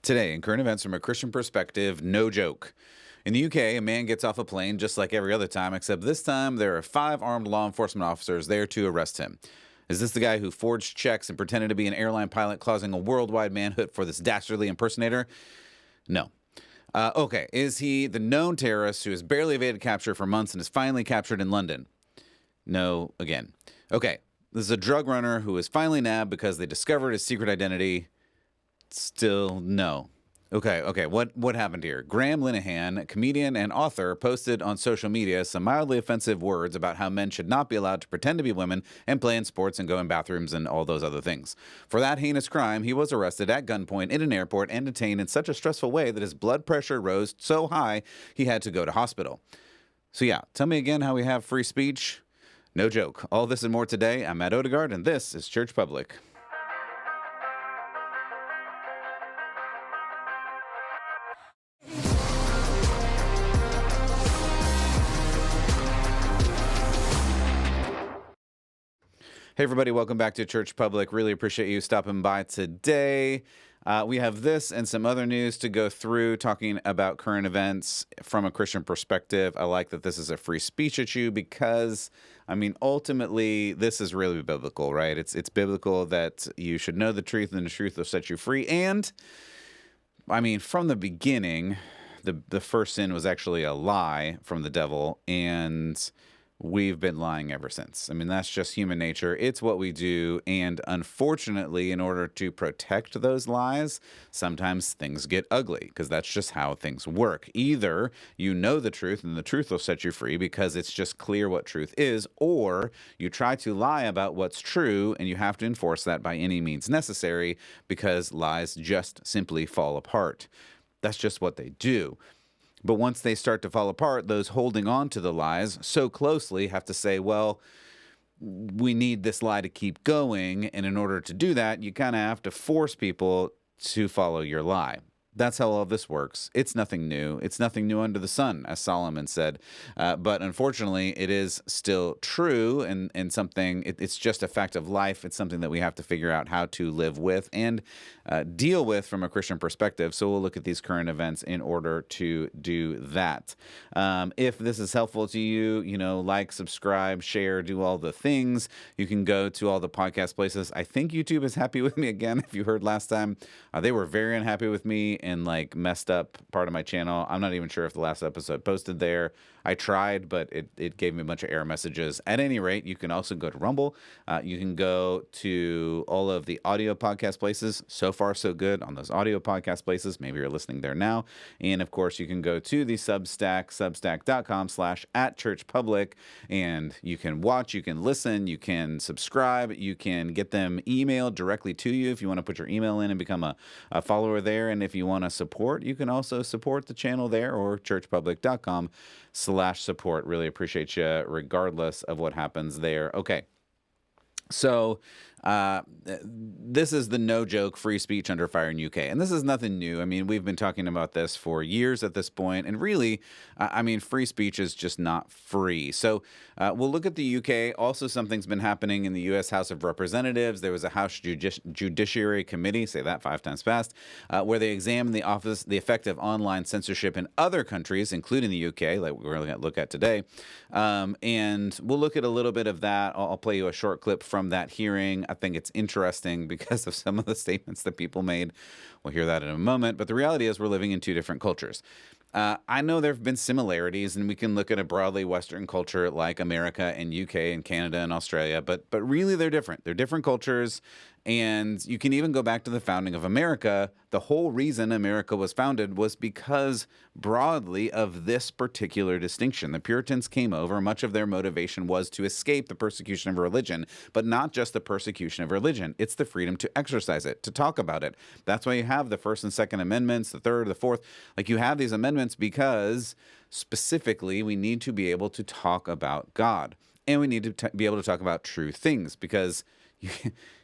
Today, in current events from a Christian perspective, no joke. In the UK, a man gets off a plane just like every other time, except this time there are 5 armed law enforcement officers there to arrest him. Is this the guy who forged checks and pretended to be an airline pilot, causing a worldwide manhunt for this dastardly impersonator? No. Okay, is he the known terrorist who has barely evaded capture for months and is finally captured in London? No, again. Okay, this is a drug runner who was finally nabbed because they discovered his secret identity. Still no. Okay. What happened here? Graham Linehan, comedian and author, posted on social media some mildly offensive words about how men should not be allowed to pretend to be women and play in sports and go in bathrooms and all those other things. For that heinous crime, he was arrested at gunpoint in an airport and detained in such a stressful way that his blood pressure rose so high he had to go to hospital. So yeah, tell me again how we have free speech? No joke. All this and more today. I'm Matt Odegaard, and this is Church Public. Hey, everybody, welcome back to Church Public. Really appreciate you stopping by today. We have this and some other news to go through, talking about current events from a Christian perspective. I like that this is a free speech issue because, ultimately, this is really biblical, right? It's biblical that you should know the truth and the truth will set you free. And, from the beginning, the first sin was actually a lie from the devil, and we've been lying ever since. That's just human nature. It's what we do. And unfortunately, in order to protect those lies, sometimes things get ugly because that's just how things work. Either you know the truth and the truth will set you free because it's just clear what truth is, or you try to lie about what's true and you have to enforce that by any means necessary because lies just simply fall apart. That's just what they do. But once they start to fall apart, those holding on to the lies so closely have to say, well, we need this lie to keep going. And in order to do that, you kind of have to force people to follow your lie. That's how all of this works. It's nothing new. It's nothing new under the sun, as Solomon said. But unfortunately, it is still true and something, it's just a fact of life. It's something that we have to figure out how to live with and deal with from a Christian perspective. So we'll look at these current events in order to do that. If this is helpful to you, like, subscribe, share, do all the things. You can go to all the podcast places. I think YouTube is happy with me again. If you heard last time, they were very unhappy with me and messed up part of my channel. I'm not even sure if the last episode posted there. I tried, but it gave me a bunch of error messages. At any rate, you can also go to Rumble. You can go to all of the audio podcast places. So far, so good on those audio podcast places. Maybe you're listening there now. And of course, you can go to the Substack, substack.com/@churchpublic, and you can watch, you can listen, you can subscribe, you can get them emailed directly to you if you want to put your email in and become a follower there. And if you want to support, you can also support the channel there or churchpublic.com/support. Really appreciate you regardless of what happens there. Okay. So this is the no joke free speech under fire in UK. And this is nothing new. We've been talking about this for years at this point. And really, free speech is just not free. So we'll look at the UK. Also, something's been happening in the U.S. House of Representatives. There was a House Judiciary Committee, say that 5 times fast, where they examined the effect of online censorship in other countries, including the UK, like we're going to look at today. And we'll look at a little bit of that. I'll play you a short clip from that hearing. I think it's interesting because of some of the statements that people made. We'll hear that in a moment. But the reality is we're living in 2 different cultures. I know there have been similarities, and we can look at a broadly Western culture like America and UK and Canada and Australia, but really they're different. They're different cultures, and you can even go back to the founding of America. The whole reason America was founded was because broadly of this particular distinction. The Puritans came over. Much of their motivation was to escape the persecution of religion, but not just the persecution of religion. It's the freedom to exercise it, to talk about it. That's why you have the First and Second Amendments, the Third, the Fourth. You have these amendments because specifically we need to be able to talk about God, and we need to be able to talk about true things because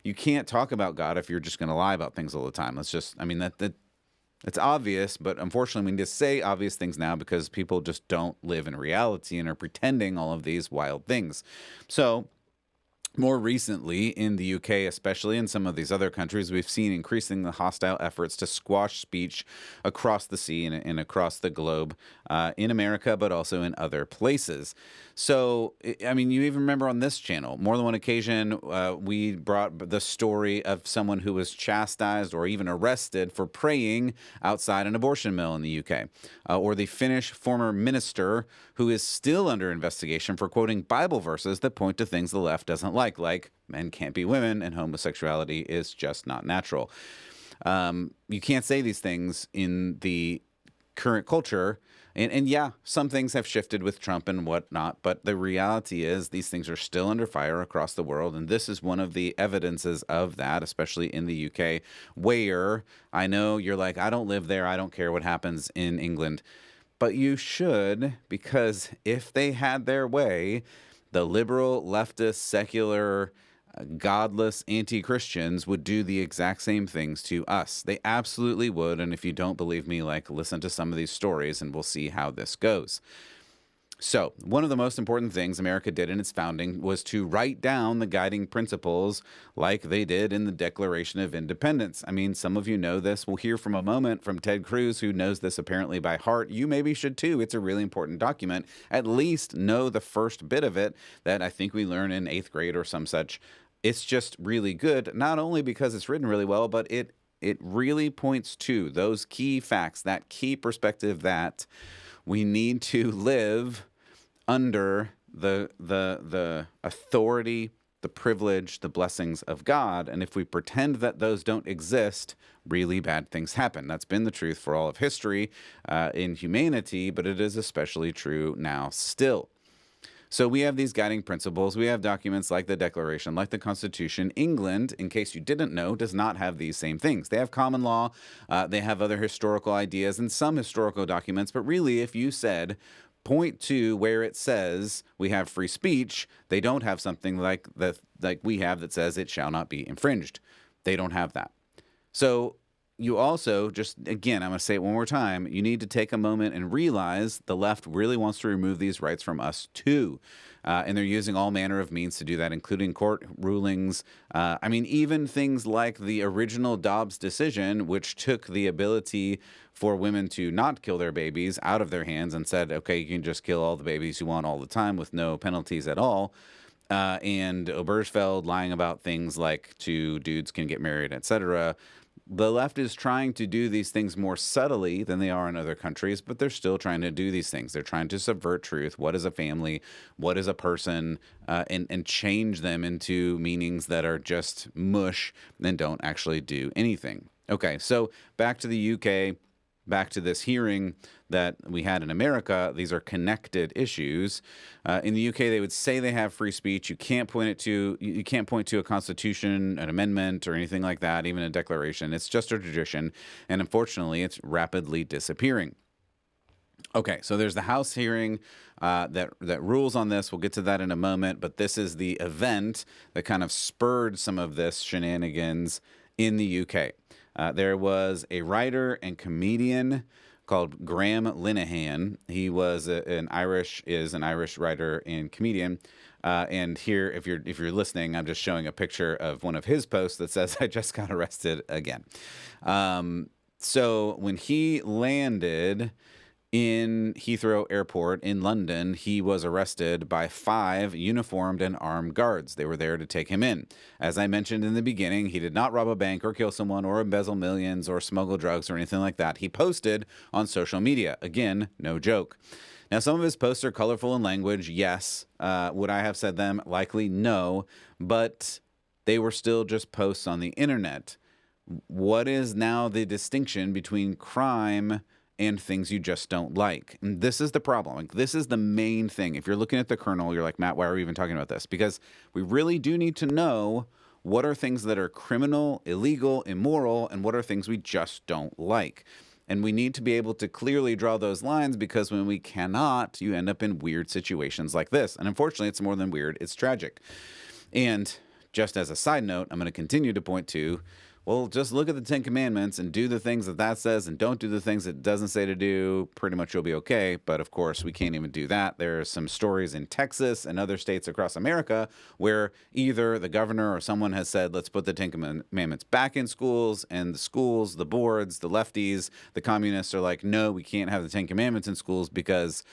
you can't talk about God if you're just going to lie about things all the time. Let's just, that's obvious, but unfortunately we need to say obvious things now because people just don't live in reality and are pretending all of these wild things. So More recently, in the UK, especially in some of these other countries, we've seen increasingly hostile efforts to squash speech across the sea and across the globe, in America, but also in other places. So, I mean, you even remember on this channel, more than one occasion, we brought the story of someone who was chastised or even arrested for praying outside an abortion mill in the UK, or the Finnish former minister who is still under investigation for quoting Bible verses that point to things the left doesn't like men can't be women and homosexuality is just not natural. You can't say these things in the current culture. And yeah, some things have shifted with Trump and whatnot, but the reality is these things are still under fire across the world. And this is one of the evidences of that, especially in the UK, where I know you're like, I don't live there. I don't care what happens in England. But you should, because if they had their way, the liberal, leftist, secular, godless anti-Christians would do the exact same things to us. They absolutely would. And if you don't believe me, like, listen to some of these stories and we'll see how this goes. So, one of the most important things America did in its founding was to write down the guiding principles like they did in the Declaration of Independence. I mean, some of you know this. We'll hear from a moment from Ted Cruz, who knows this apparently by heart. You maybe should too. It's a really important document. At least know the first bit of it that I think we learn in 8th grade or some such. It's just really good, not only because it's written really well, but it really points to those key facts, that key perspective that we need to live under the authority, the privilege, the blessings of God. And if we pretend that those don't exist, really bad things happen. That's been the truth for all of history in humanity, but it is especially true now still. So we have these guiding principles. We have documents like the Declaration, like the Constitution. England, in case you didn't know, does not have these same things. They have common law. They have other historical ideas and some historical documents. But really, if you said, point to where it says we have free speech, they don't have something like we have that says it shall not be infringed. They don't have that. So you also, just again, I'm going to say it one more time, you need to take a moment and realize the left really wants to remove these rights from us too. And they're using all manner of means to do that, including court rulings. I mean, even things like the original Dobbs decision, which took the ability for women to not kill their babies out of their hands and said, okay, you can just kill all the babies you want all the time with no penalties at all. And Obergefell lying about things like two dudes can get married, etc. The left is trying to do these things more subtly than they are in other countries, but they're still trying to do these things. They're trying to subvert truth. What is a family? What is a person? And change them into meanings that are just mush and don't actually do anything. Okay, so back to the UK. Back to this hearing that we had in America, these are connected issues. In the UK, they would say they have free speech. You can't point to a constitution, an amendment, or anything like that, even a declaration. It's just a tradition, and unfortunately, it's rapidly disappearing. Okay, so there's the House hearing that rules on this. We'll get to that in a moment, but this is the event that kind of spurred some of this shenanigans in the UK. There was a writer and comedian called Graham Linehan. He was an Irish writer and comedian. And here, if you're listening, I'm just showing a picture of one of his posts that says, "I just got arrested again." So when he landed in Heathrow Airport in London, he was arrested by 5 uniformed and armed guards. They were there to take him in. As I mentioned in the beginning, he did not rob a bank or kill someone or embezzle millions or smuggle drugs or anything like that. He posted on social media. Again, no joke. Now, some of his posts are colorful in language. Yes. Would I have said them? Likely no. But they were still just posts on the internet. What is now the distinction between crime and things you just don't like? And this is the problem. Like, this is the main thing. If you're looking at the kernel, you're like, Matt, why are we even talking about this? Because we really do need to know what are things that are criminal, illegal, immoral, and what are things we just don't like. And we need to be able to clearly draw those lines, because when we cannot, you end up in weird situations like this. And unfortunately, it's more than weird, it's tragic. And just as a side note, I'm going to continue to point to well, just look at the Ten Commandments and do the things that that says and don't do the things it doesn't say to do. Pretty much you'll be okay. But of course, we can't even do that. There are some stories in Texas and other states across America where either the governor or someone has said, let's put the Ten Commandments back in schools, and the schools, the boards, the lefties, the communists are like, no, we can't have the Ten Commandments in schools because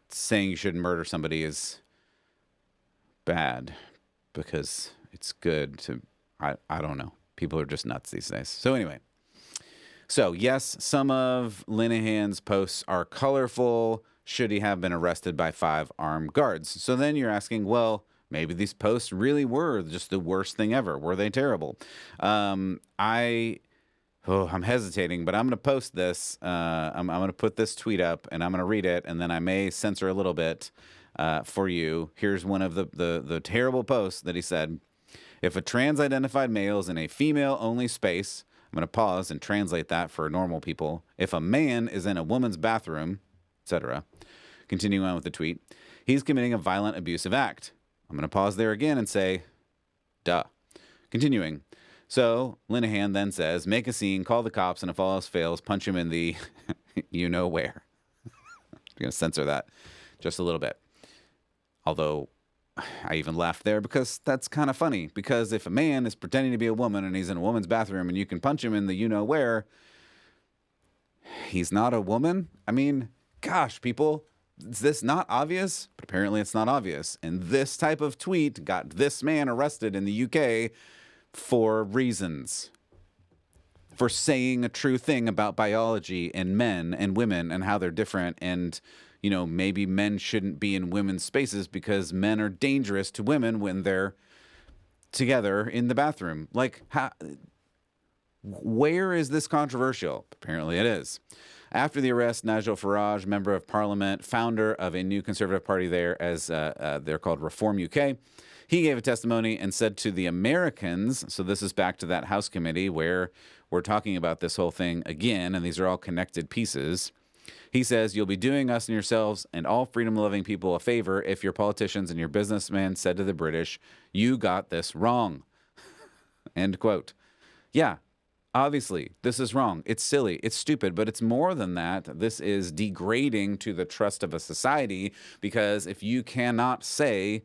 saying you shouldn't murder somebody is bad because it's good to, I don't know. People are just nuts these days. So anyway, so yes, some of Linehan's posts are colorful. Should he have been arrested by 5 armed guards? So then you're asking, well, maybe these posts really were just the worst thing ever. Were they terrible? I'm hesitating, but I'm going to post this. I'm going to put this tweet up, and I'm going to read it, and then I may censor a little bit for you. Here's one of the terrible posts that he said. If a trans-identified male is in a female-only space, I'm going to pause and translate that for normal people. If a man is in a woman's bathroom, etc. Continuing on with the tweet, he's committing a violent, abusive act. I'm going to pause there again and say, duh. Continuing. So Linehan then says, make a scene, call the cops, and if all else fails, punch him in the you know where. I'm going to censor that just a little bit. Although I even laughed there because that's kind of funny. Because if a man is pretending to be a woman and he's in a woman's bathroom and you can punch him in the you-know-where, he's not a woman? I mean, gosh, people, is this not obvious? But apparently it's not obvious. And this type of tweet got this man arrested in the UK for reasons. For saying a true thing about biology and men and women and how they're different, and you know, maybe men shouldn't be in women's spaces because men are dangerous to women when they're together in the bathroom. Like, where is this controversial? Apparently it is. After the arrest, Nigel Farage, member of parliament, founder of a new conservative party there, as they're called Reform UK, he gave a testimony and said to the Americans, so this is back to that House committee where we're talking about this whole thing again, and these are all connected pieces. He says, you'll be doing us and yourselves and all freedom-loving people a favor if your politicians and your businessmen said to the British, you got this wrong. End quote. Yeah, obviously, this is wrong. It's silly. It's stupid. But it's more than that. This is degrading to the trust of a society because if you cannot say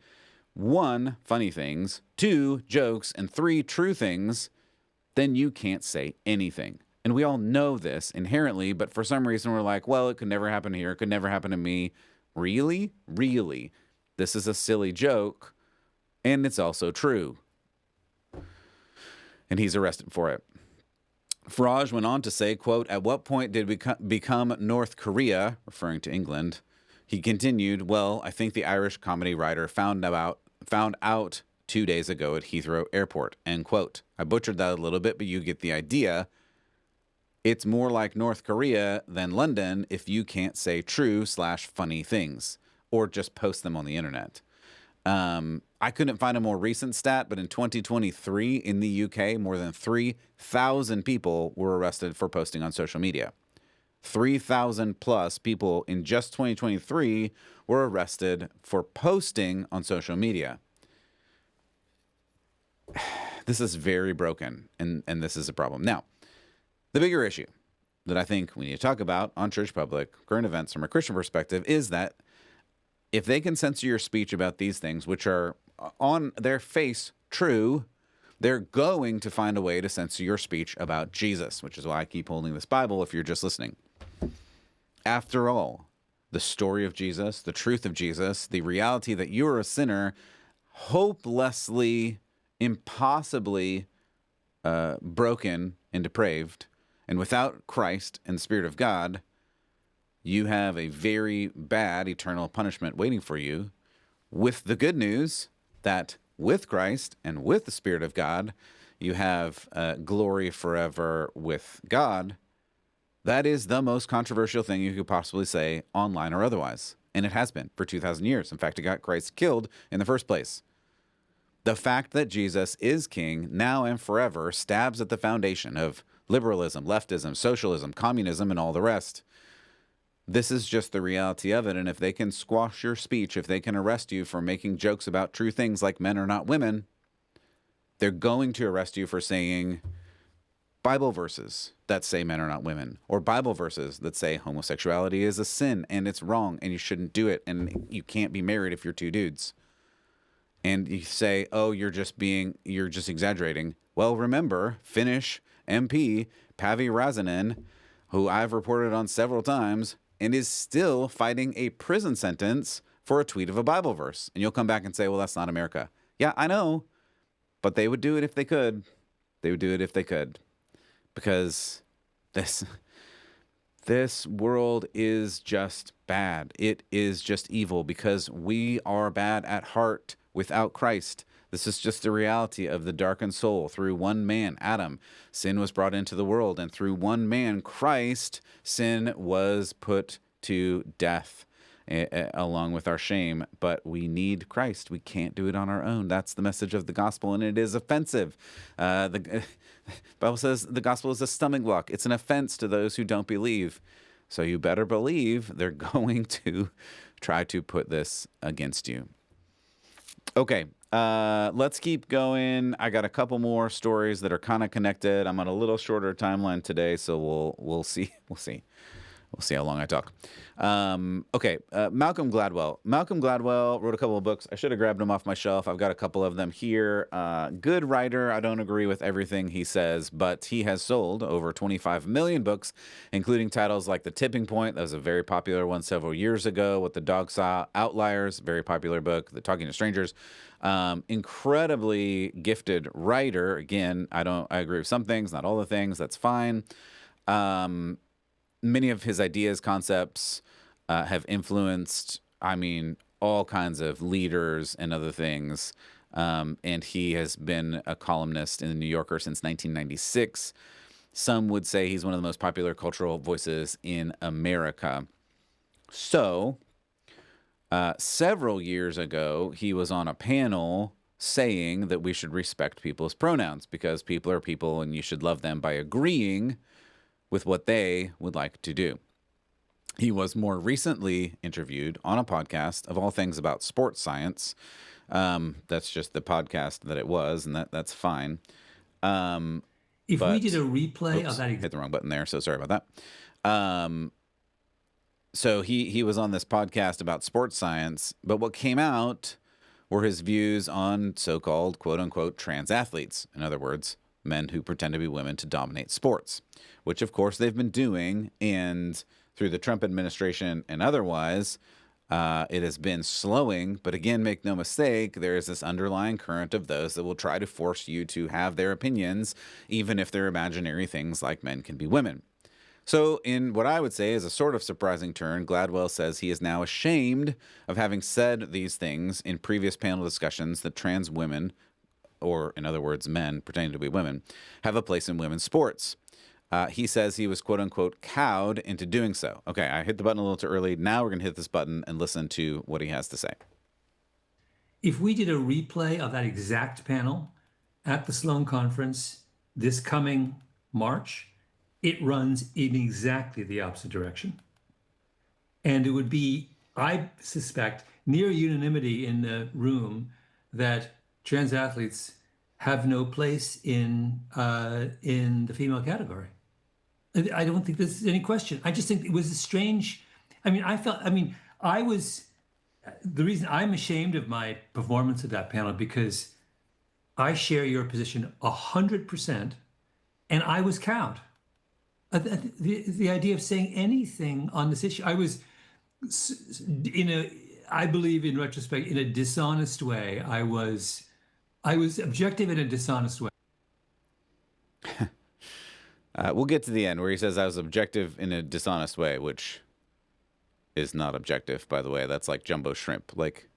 1, funny things, 2, jokes, and 3, true things, then you can't say anything. And we all know this inherently, but for some reason we're like, well, it could never happen here. It could never happen to me. Really? Really? This is a silly joke, and it's also true. And he's arrested for it. Farage went on to say, quote, at what point did we become North Korea, referring to England? He continued, well, I think the Irish comedy writer found out 2 days ago at Heathrow Airport, end quote. I butchered that a little bit, but you get the idea. It's more like North Korea than London if you can't say true/funny things or just post them on the internet. I couldn't find a more recent stat, but in 2023 in the UK, more than 3,000 people were arrested for posting on social media. 3,000 plus people in just 2023 were arrested for posting on social media. This is very broken, and this is a problem. Now, the bigger issue that I think we need to talk about on Church Public, current events from a Christian perspective, is that if they can censor your speech about these things, which are on their face true, they're going to find a way to censor your speech about Jesus, which is why I keep holding this Bible if you're just listening. After all, the story of Jesus, the truth of Jesus, the reality that you are a sinner, hopelessly, impossibly broken and depraved, and without Christ and the Spirit of God, you have a very bad eternal punishment waiting for you, with the good news that with Christ and with the Spirit of God, you have glory forever with God. That is the most controversial thing you could possibly say, online or otherwise. And it has been for 2,000 years. In fact, it got Christ killed in the first place. The fact that Jesus is king now and forever stabs at the foundation of liberalism, leftism, socialism, communism, and all the rest. This is just the reality of it. And if they can squash your speech, if they can arrest you for making jokes about true things like men are not women, they're going to arrest you for saying Bible verses that say men are not women, or Bible verses that say homosexuality is a sin and it's wrong and you shouldn't do it and you can't be married if you're two dudes. And you say, oh, you're just exaggerating. Well, remember, Finnish MP Päivi Räsänen, who I've reported on several times, and is still fighting a prison sentence for a tweet of a Bible verse. And you'll come back and say, well, that's not America. Yeah, I know, but they would do it if they could. They would do it if they could. Because this world is just bad. It is just evil because we are bad at heart without Christ. This is just the reality of the darkened soul. Through one man, Adam, sin was brought into the world. And through one man, Christ, sin was put to death along with our shame. But we need Christ. We can't do it on our own. That's the message of the gospel, and it is offensive. The Bible says the gospel is a stumbling block. It's an offense to those who don't believe. So you better believe they're going to try to put this against you. Okay, let's keep going. I got a couple more stories that are kind of connected. I'm on a little shorter timeline today, so we'll see. We'll see how long I talk. Okay, Malcolm Gladwell. Malcolm Gladwell wrote a couple of books. I should have grabbed them off my shelf. I've got a couple of them here. Good writer. I don't agree with everything he says, but he has sold over 25 million books, including titles like The Tipping Point. That was a very popular one several years ago. What the Dog Saw, Outliers, very popular book. The Talking to Strangers. Incredibly gifted writer. Again, I agree with some things, not all the things. That's fine. Many of his ideas, concepts have influenced, all kinds of leaders and other things. And he has been a columnist in the New Yorker since 1996. Some would say he's one of the most popular cultural voices in America. So, several years ago, he was on a panel saying that we should respect people's pronouns because people are people and you should love them by agreeing with what they would like to do. He was more recently interviewed on a podcast, of all things, about sports science. That's just the podcast that it was, and that's fine. If we did a replay of that... Hit the wrong button there, so sorry about that. So he was on this podcast about sports science, but what came out were his views on so-called, quote-unquote, trans athletes. In other words, men who pretend to be women to dominate sports, which of course they've been doing, and through the Trump administration and otherwise, it has been slowing. But again, make no mistake, there is this underlying current of those that will try to force you to have their opinions, even if they're imaginary things like men can be women. So in what I would say is a sort of surprising turn, Gladwell says he is now ashamed of having said these things in previous panel discussions that trans women, or in other words, men pretending to be women, have a place in women's sports. He says he was, quote unquote, cowed into doing so. Okay, I hit the button a little too early. Now we're going to hit this button and listen to what he has to say. If we did a replay of that exact panel at the Sloan Conference this coming March, it runs in exactly the opposite direction. And it would be, I suspect, near unanimity in the room that trans athletes have no place in the female category. I don't think there's any question. I just think it was a strange. The reason I'm ashamed of my performance at that panel because I share your position 100%, and I was cowed. The idea of saying anything on this issue, I was I believe in retrospect, in a dishonest way. I was objective in a dishonest way. We'll get to the end where he says I was objective in a dishonest way, which is not objective, by the way. That's like jumbo shrimp. Like,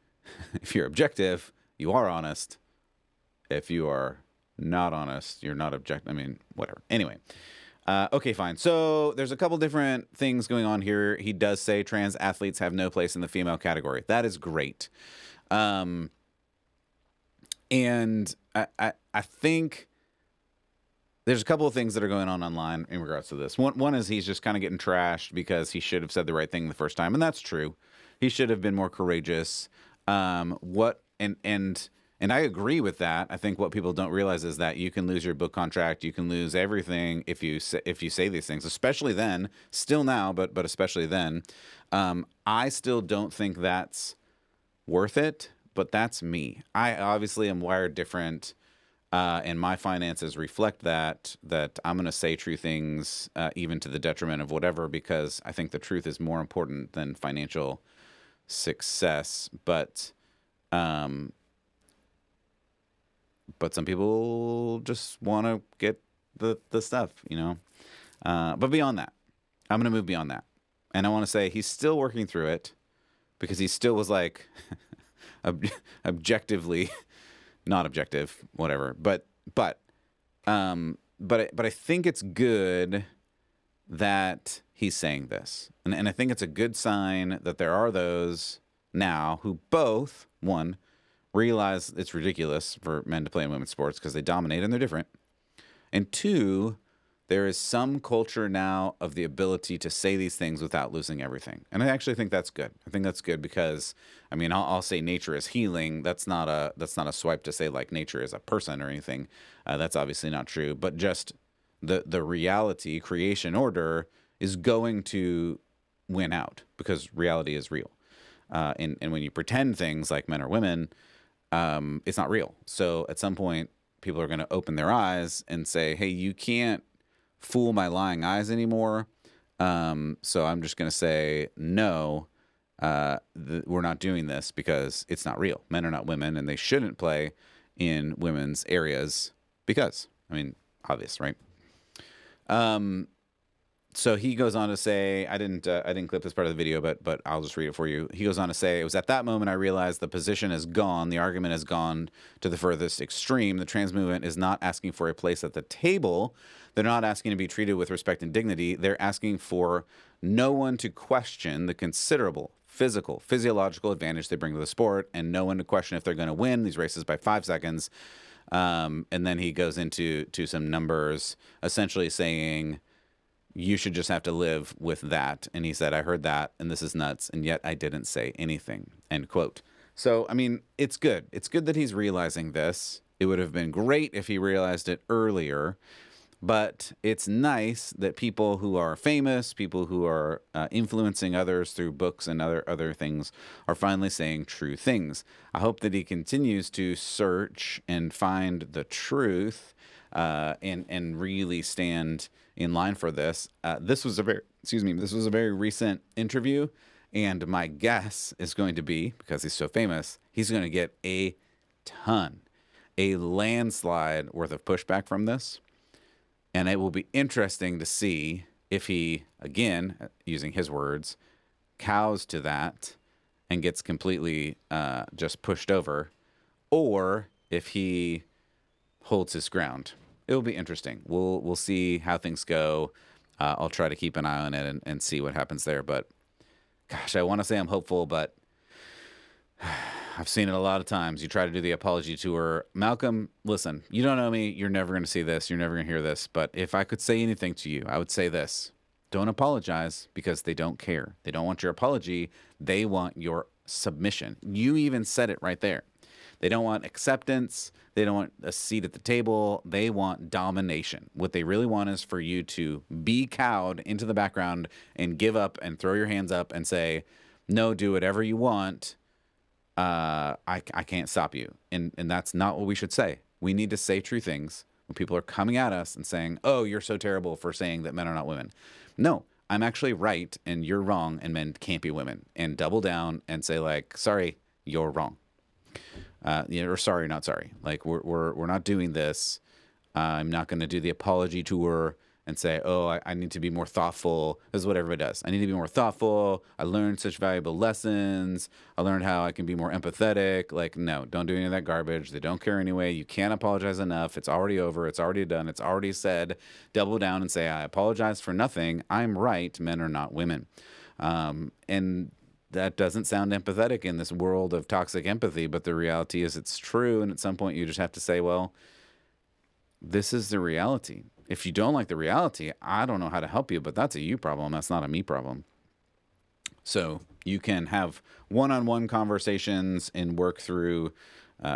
if you're objective, you are honest. If you are not honest, you're not objective. Whatever. Anyway. Okay, fine. So there's a couple different things going on here. He does say trans athletes have no place in the female category. That is great. And I think there's a couple of things that are going on online in regards to this. One is he's just kind of getting trashed because he should have said the right thing the first time, and that's true. He should have been more courageous. And I agree with that. I think what people don't realize is that you can lose your book contract, you can lose everything if you say these things, especially then, still now, but especially then. I still don't think that's worth it, but that's me. I obviously am wired different, and my finances reflect that I'm going to say true things, even to the detriment of whatever, because I think the truth is more important than financial success. But some people just want to get the stuff, you know. But beyond that, I'm going to move beyond that. And I want to say he's still working through it because he still was like objectively not objective, whatever. But I think it's good that he's saying this. And I think it's a good sign that there are those now who both, one, realize it's ridiculous for men to play in women's sports because they dominate and they're different. And two, there is some culture now of the ability to say these things without losing everything. And I actually think that's good. I think that's good because, I mean, I'll say nature is healing. That's not a swipe to say like nature is a person or anything. That's obviously not true. But just the reality, creation order is going to win out because reality is real. And when you pretend things like men or women, it's not real. So at some point, people are going to open their eyes and say, hey, you can't fool my lying eyes anymore. So I'm just going to say, no, we're not doing this because it's not real. Men are not women, and they shouldn't play in women's areas because, I mean, obvious, right? So he goes on to say, I didn't clip this part of the video, but I'll just read it for you. He goes on to say, it was at that moment I realized the position is gone. The argument has gone to the furthest extreme. The trans movement is not asking for a place at the table. They're not asking to be treated with respect and dignity. They're asking for no one to question the considerable physiological advantage they bring to the sport, and no one to question if they're going to win these races by 5 seconds. And then he goes into some numbers, essentially saying, you should just have to live with that. And he said, I heard that, and this is nuts, and yet I didn't say anything, end quote. So, I mean, it's good. It's good that he's realizing this. It would have been great if he realized it earlier, but it's nice that people who are famous, people who are influencing others through books and other things are finally saying true things. I hope that he continues to search and find the truth and really stand in line for this. This was a very recent interview, and my guess is going to be, because he's so famous, he's going to get a landslide worth of pushback from this. And it will be interesting to see if he, again, using his words, cows to that and gets completely just pushed over, or if he holds his ground. It'll be interesting. We'll see how things go. I'll try to keep an eye on it and see what happens there. But gosh, I want to say I'm hopeful, but I've seen it a lot of times. You try to do the apology tour. Malcolm, listen, you don't know me. You're never going to see this. You're never going to hear this. But if I could say anything to you, I would say this. Don't apologize, because they don't care. They don't want your apology. They want your submission. You even said it right there. They don't want acceptance. They don't want a seat at the table. They want domination. What they really want is for you to be cowed into the background and give up and throw your hands up and say, no, do whatever you want. I can't stop you. And that's not what we should say. We need to say true things when people are coming at us and saying, oh, you're so terrible for saying that men are not women. No, I'm actually right and you're wrong, and men can't be women. And double down and say, like, sorry, you're wrong. Or sorry, not sorry. Like, we're not doing this. I'm not going to do the apology tour and say, oh, I need to be more thoughtful. This is what everybody does. I need to be more thoughtful. I learned such valuable lessons. I learned how I can be more empathetic. Like, no, don't do any of that garbage. They don't care anyway. You can't apologize enough. It's already over. It's already done. It's already said. Double down and say, I apologize for nothing. I'm right. Men are not women. And that doesn't sound empathetic in this world of toxic empathy, but the reality is it's true. And at some point you just have to say, well, this is the reality. If you don't like the reality, I don't know how to help you, but that's a you problem. That's not a me problem. So you can have one-on-one conversations and work through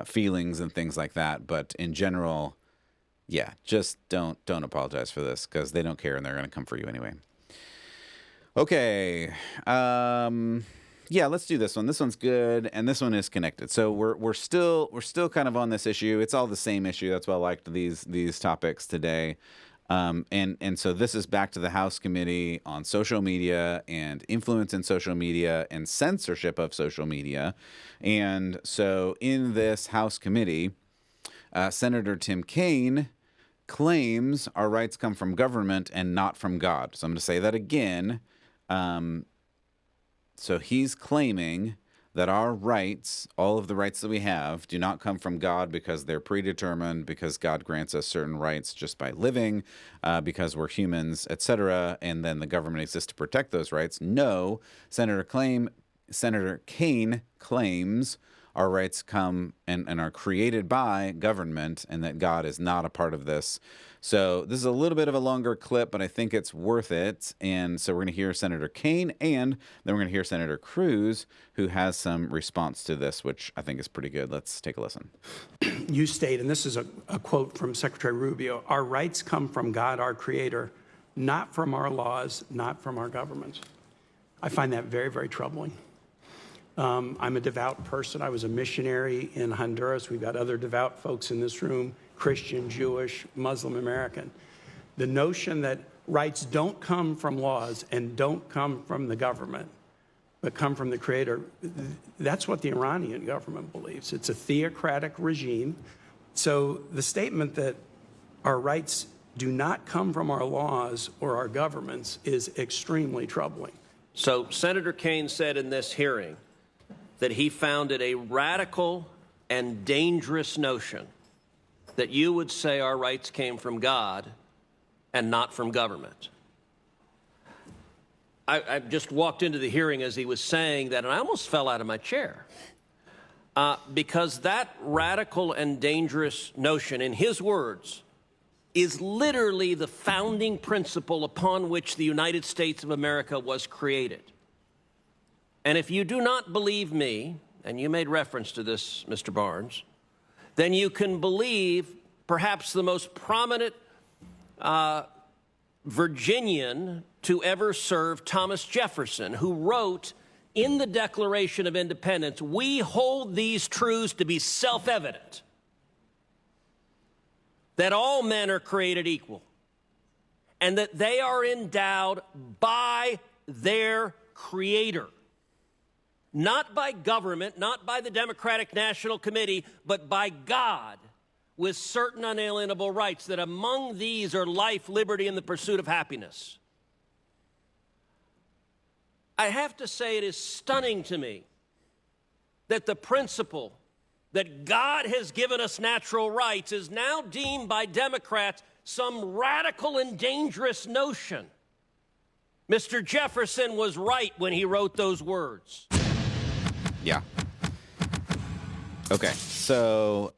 feelings and things like that. But in general, yeah, just don't apologize for this, because they don't care and they're going to come for you anyway. Okay. Yeah, let's do this one. This one's good, and this one is connected. So we're still kind of on this issue. It's all the same issue. That's why I liked these topics today. And so this is back to the House Committee on Social Media and Influence in Social Media and Censorship of Social Media. And so in this House Committee, Senator Tim Kaine claims our rights come from government and not from God. So I'm going to say that again. So he's claiming that our rights, all of the rights that we have, do not come from God because they're predetermined, because God grants us certain rights just by living, because we're humans, etc., and then the government exists to protect those rights. No, Senator Kaine claims our rights come and are created by government, and that God is not a part of this. So this is a little bit of a longer clip, but I think it's worth it. And so we're going to hear Senator Kaine, and then we're going to hear Senator Cruz, who has some response to this, which I think is pretty good. Let's take a listen. You state, and this is a quote from Secretary Rubio, our rights come from God, our creator, not from our laws, not from our governments. I find that very, very troubling. I'm a devout person. I was a missionary in Honduras. We've got other devout folks in this room, Christian, Jewish, Muslim, American. The notion that rights don't come from laws and don't come from the government, but come from the creator, that's what the Iranian government believes. It's a theocratic regime. So the statement that our rights do not come from our laws or our governments is extremely troubling. So Senator Kaine said in this hearing that he found it a radical and dangerous notion that you would say our rights came from God and not from government. I just walked into the hearing as he was saying that, and I almost fell out of my chair. Because that radical and dangerous notion, in his words, is literally the founding principle upon which the United States of America was created. And if you do not believe me, and you made reference to this, Mr. Barnes, then you can believe perhaps the most prominent Virginian to ever serve, Thomas Jefferson, who wrote in the Declaration of Independence, we hold these truths to be self-evident, that all men are created equal, and that they are endowed by their Creator. Not by government, not by the Democratic National Committee, but by God, with certain unalienable rights, that among these are life, liberty, and the pursuit of happiness. I have to say it is stunning to me that the principle that God has given us natural rights is now deemed by Democrats some radical and dangerous notion. Mr. Jefferson was right when he wrote those words. Yeah. Okay. So,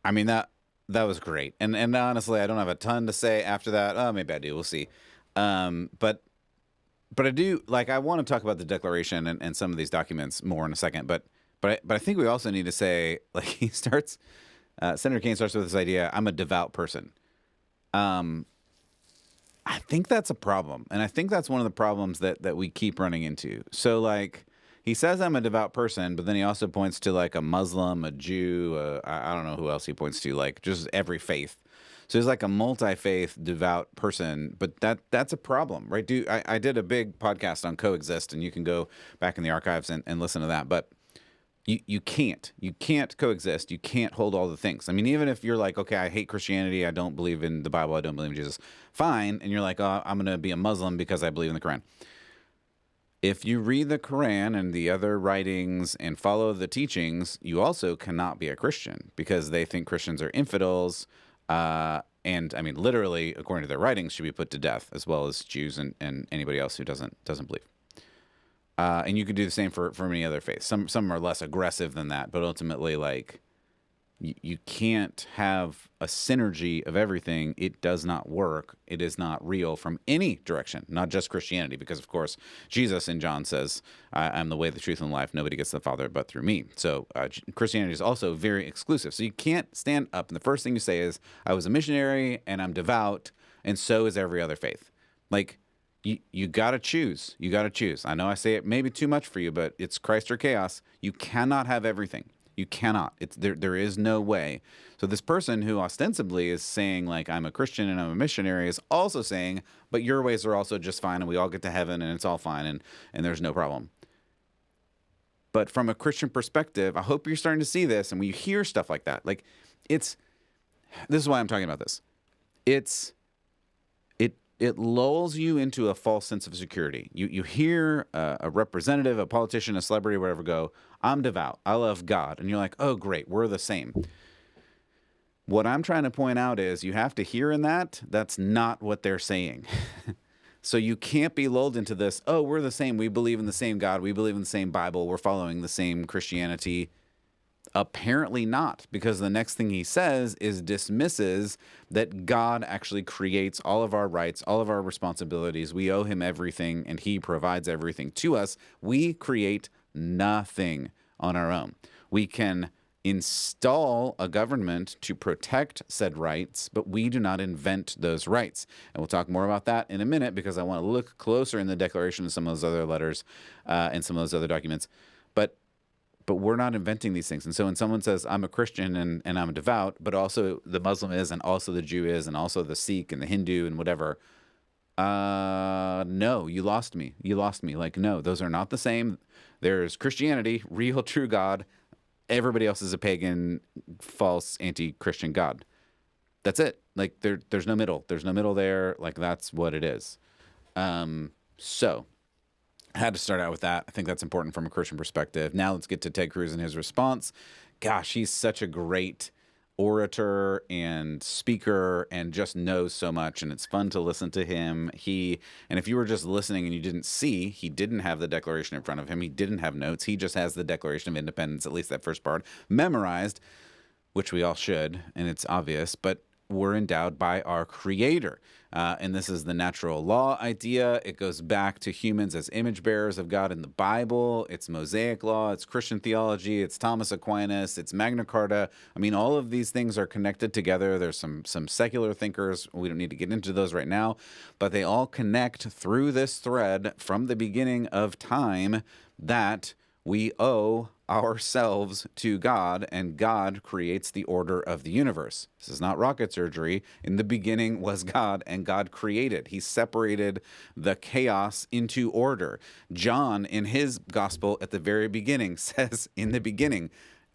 I mean, that was great. And honestly, I don't have a ton to say after that. Oh, maybe I do. We'll see. But I do, like, I want to talk about the Declaration and some of these documents more in a second. But I think we also need to say, like, Senator Kaine starts with this idea, I'm a devout person. I think that's a problem. And I think that's one of the problems that we keep running into. So, like, he says I'm a devout person, but then he also points to, like, a Muslim, a Jew, I don't know who else he points to, like, just every faith. So he's like a multi-faith, devout person, but that's a problem, right? I did a big podcast on coexist, and you can go back in the archives and listen to that, but you can't coexist. You can't hold all the things. I mean, even if you're like, okay, I hate Christianity, I don't believe in the Bible, I don't believe in Jesus, fine, and you're like, oh, I'm going to be a Muslim because I believe in the Quran. If you read the Quran and the other writings and follow the teachings, you also cannot be a Christian because they think Christians are infidels, and I mean, literally, according to their writings, should be put to death, as well as Jews and anybody else who doesn't believe. And you could do the same for many other faiths. Some are less aggressive than that, but ultimately, like, You can't have a synergy of everything. It does not work. It is not real from any direction, not just Christianity, because, of course, Jesus in John says, I'm the way, the truth, and the life. Nobody gets to the Father but through me. So Christianity is also very exclusive. So you can't stand up, and the first thing you say is, I was a missionary, and I'm devout, and so is every other faith. Like, you got to choose. You got to choose. I know I say it maybe too much for you, but it's Christ or chaos. You cannot have everything. You cannot. There is no way. So this person who ostensibly is saying, like, I'm a Christian and I'm a missionary, is also saying, but your ways are also just fine, and we all get to heaven, and it's all fine, and there's no problem. But from a Christian perspective, I hope you're starting to see this, and when you hear stuff like that, like, this is why I'm talking about this. It lulls you into a false sense of security. You hear a representative, a politician, a celebrity, whatever, go, I'm devout, I love God. And you're like, oh, great, we're the same. What I'm trying to point out is you have to hear in that's not what they're saying. So you can't be lulled into this, oh, we're the same, we believe in the same God, we believe in the same Bible, we're following the same Christianity. Apparently not, because the next thing he says is dismisses that God actually creates all of our rights, all of our responsibilities. We owe him everything, and he provides everything to us. We create nothing on our own. We can install a government to protect said rights, but we do not invent those rights. And we'll talk more about that in a minute, because I want to look closer in the Declaration and some of those other letters and some of those other documents. But we're not inventing these things. And so when someone says, I'm a Christian and I'm devout, but also the Muslim is, and also the Jew is, and also the Sikh and the Hindu and whatever, no, you lost me. You lost me. Like, no, those are not the same. There's Christianity, real, true God. Everybody else is a pagan, false, anti-Christian God. That's it. Like, there's no middle. There's no middle there. Like, that's what it is. So I had to start out with that. I think that's important from a Christian perspective. Now let's get to Ted Cruz and his response. Gosh, he's such a great orator and speaker and just knows so much, and it's fun to listen to him. And if you were just listening and you didn't see, he didn't have the Declaration in front of him. He didn't have notes. He just has the Declaration of Independence, at least that first part, memorized, which we all should, and it's obvious, but we're endowed by our Creator. And this is the natural law idea. It goes back to humans as image bearers of God in the Bible. It's Mosaic law. It's Christian theology. It's Thomas Aquinas. It's Magna Carta. I mean, all of these things are connected together. There's some secular thinkers. We don't need to get into those right now, but they all connect through this thread from the beginning of time that we owe ourselves to God, and God creates the order of the universe. This is not rocket surgery. In the beginning was God, and God created. He separated the chaos into order. John, in his gospel at the very beginning, says, in the beginning,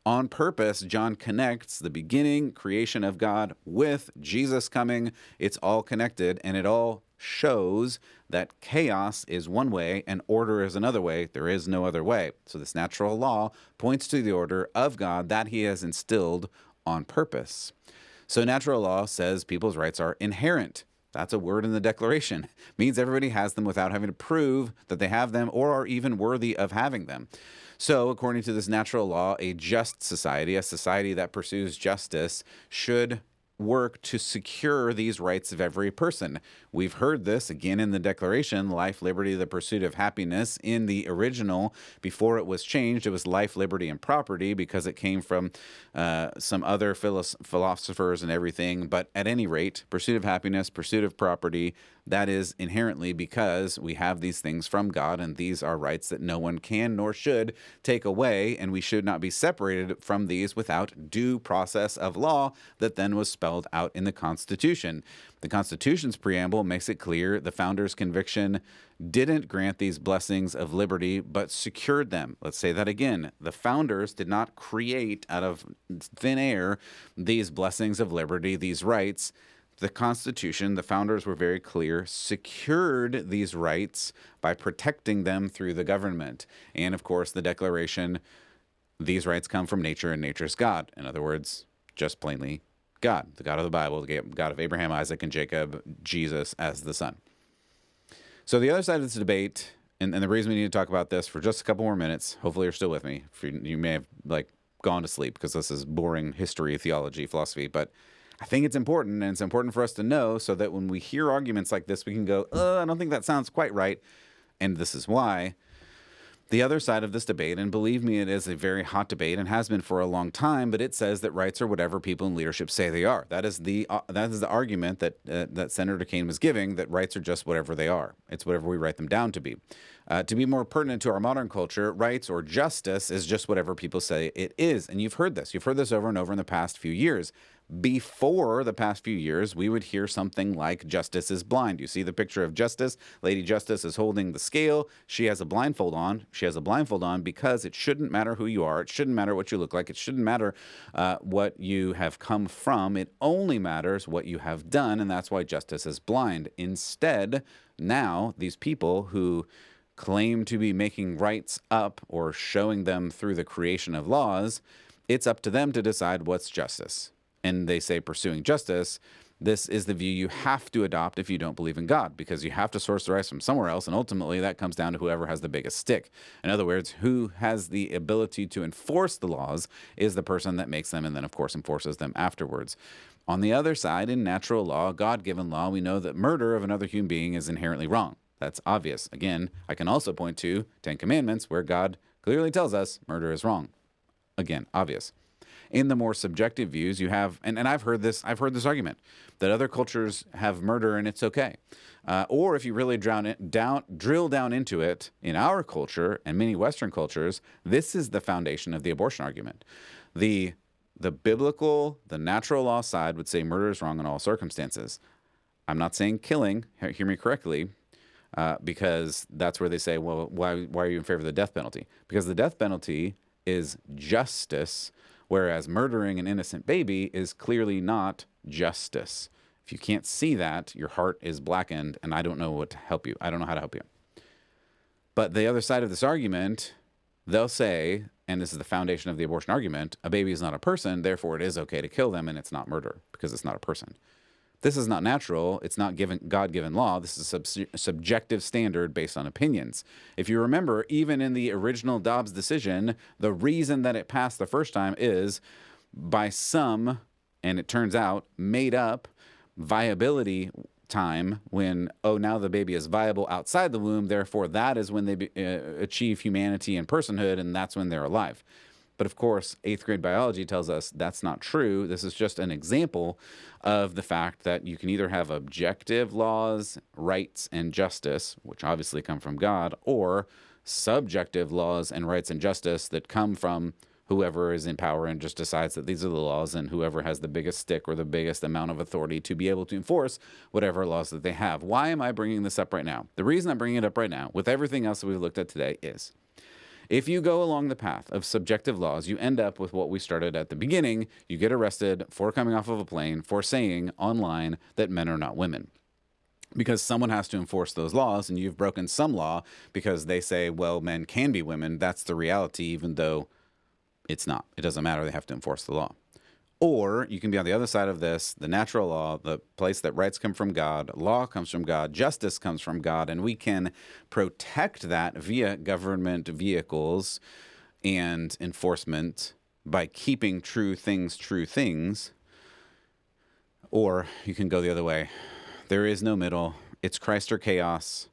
on purpose, John connects the beginning creation of God with Jesus coming. It's all connected, and it all shows that chaos is one way and order is another way. There is no other way. So this natural law points to the order of God that he has instilled on purpose. So natural law says people's rights are inherent. That's a word in the Declaration. It means everybody has them without having to prove that they have them or are even worthy of having them. So according to this natural law, a just society, a society that pursues justice, should work to secure these rights of every person. We've heard this again in the Declaration, life, liberty, the pursuit of happiness. In the original, before it was changed, it was life, liberty, and property because it came from some other philosophers and everything. But at any rate, pursuit of happiness, pursuit of property, that is inherently because we have these things from God, and these are rights that no one can nor should take away, and we should not be separated from these without due process of law that then was spelled out in the Constitution. The Constitution's preamble makes it clear the founders' conviction didn't grant these blessings of liberty, but secured them. Let's say that again. The founders did not create out of thin air these blessings of liberty, these rights. The Constitution, the founders were very clear, secured these rights by protecting them through the government. And of course, the Declaration, these rights come from nature and nature's God. In other words, just plainly God, the God of the Bible, the God of Abraham, Isaac, and Jacob, Jesus as the Son. So the other side of this debate, and the reason we need to talk about this for just a couple more minutes, hopefully you're still with me. You may have gone to sleep because this is boring history, theology, philosophy. But I think it's important, and it's important for us to know so that when we hear arguments like this, we can go, I don't think that sounds quite right. And this is why. The other side of this debate, and believe me, it is a very hot debate and has been for a long time, but it says that rights are whatever people in leadership say they are. That is the argument that Senator Kaine was giving, that rights are just whatever they are. It's whatever we write them down to be. To be more pertinent to our modern culture, rights or justice is just whatever people say it is. And you've heard this. You've heard this over and over in the past few years. Before the past few years, we would hear something like justice is blind. You see the picture of Justice. Lady Justice is holding the scale. She has a blindfold on. She has a blindfold on because it shouldn't matter who you are. It shouldn't matter what you look like. It shouldn't matter what you have come from. It only matters what you have done, and that's why justice is blind. Instead, now these people who claim to be making rights up or showing them through the creation of laws, it's up to them to decide what's justice. And they say pursuing justice, this is the view you have to adopt if you don't believe in God, because you have to source the rights from somewhere else, and ultimately that comes down to whoever has the biggest stick. In other words, who has the ability to enforce the laws is the person that makes them and then, of course, enforces them afterwards. On the other side, in natural law, God-given law, we know that murder of another human being is inherently wrong. That's obvious. Again, I can also point to 10 Commandments where God clearly tells us murder is wrong. Again, obvious. In the more subjective views, you have, and I've heard this argument that other cultures have murder and it's okay. Or if you really drill down into it, in our culture and many Western cultures, this is the foundation of the abortion argument. The biblical, the natural law side would say murder is wrong in all circumstances. I'm not saying killing, hear me correctly, because that's where they say, well, why are you in favor of the death penalty? Because the death penalty is justice, whereas murdering an innocent baby is clearly not justice. If you can't see that, your heart is blackened, and I don't know what to help you. I don't know how to help you. But the other side of this argument, they'll say, and this is the foundation of the abortion argument, a baby is not a person, therefore it is okay to kill them, and it's not murder because it's not a person. This is not natural. It's not God-given law. This is a subjective standard based on opinions. If you remember, even in the original Dobbs decision, the reason that it passed the first time is by some, and it turns out, made up viability time when, now the baby is viable outside the womb, therefore that is when they achieve humanity and personhood, and that's when they're alive. But of course, 8th grade biology tells us that's not true. This is just an example of the fact that you can either have objective laws, rights, and justice, which obviously come from God, or subjective laws and rights and justice that come from whoever is in power and just decides that these are the laws, and whoever has the biggest stick or the biggest amount of authority to be able to enforce whatever laws that they have. Why am I bringing this up right now? The reason I'm bringing it up right now, with everything else that we've looked at today, is if you go along the path of subjective laws, you end up with what we started at the beginning. You get arrested for coming off of a plane for saying online that men are not women. Because someone has to enforce those laws, and you've broken some law because they say, well, men can be women. That's the reality, even though it's not. It doesn't matter. They have to enforce the law. Or you can be on the other side of this, the natural law, the place that rights come from God, law comes from God, justice comes from God, and we can protect that via government vehicles and enforcement by keeping true things. Or you can go the other way. There is no middle. It's Christ or chaos.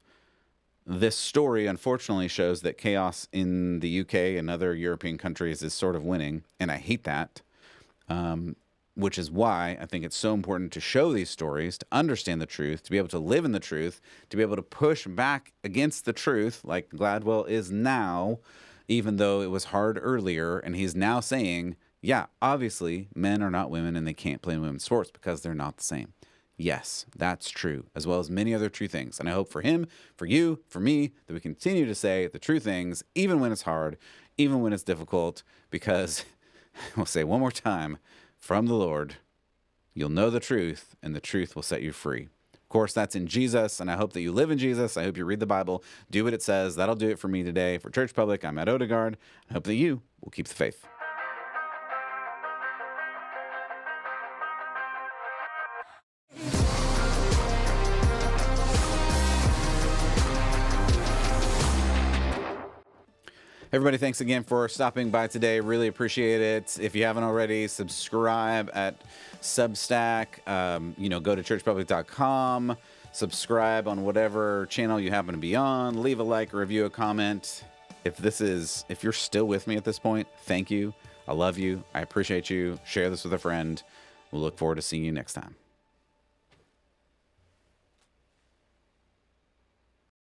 This story, unfortunately, shows that chaos in the UK and other European countries is sort of winning, and I hate that. Which is why I think it's so important to show these stories, to understand the truth, to be able to live in the truth, to be able to push back against the truth like Gladwell is now, even though it was hard earlier. And he's now saying, yeah, obviously men are not women and they can't play in women's sports because they're not the same. Yes, that's true, as well as many other true things. And I hope for him, for you, for me, that we continue to say the true things, even when it's hard, even when it's difficult, because we'll say one more time, from the Lord, you'll know the truth, and the truth will set you free. Of course, that's in Jesus, and I hope that you live in Jesus. I hope you read the Bible, do what it says. That'll do it for me today. For Church Public, I'm Matt Odegaard. I hope that you will keep the faith. Everybody, thanks again for stopping by today. Really appreciate it. If you haven't already, subscribe at Substack. Go to churchpublic.com. Subscribe on whatever channel you happen to be on. Leave a like, a review, a comment. If you're still with me at this point, thank you. I love you. I appreciate you. Share this with a friend. We'll look forward to seeing you next time.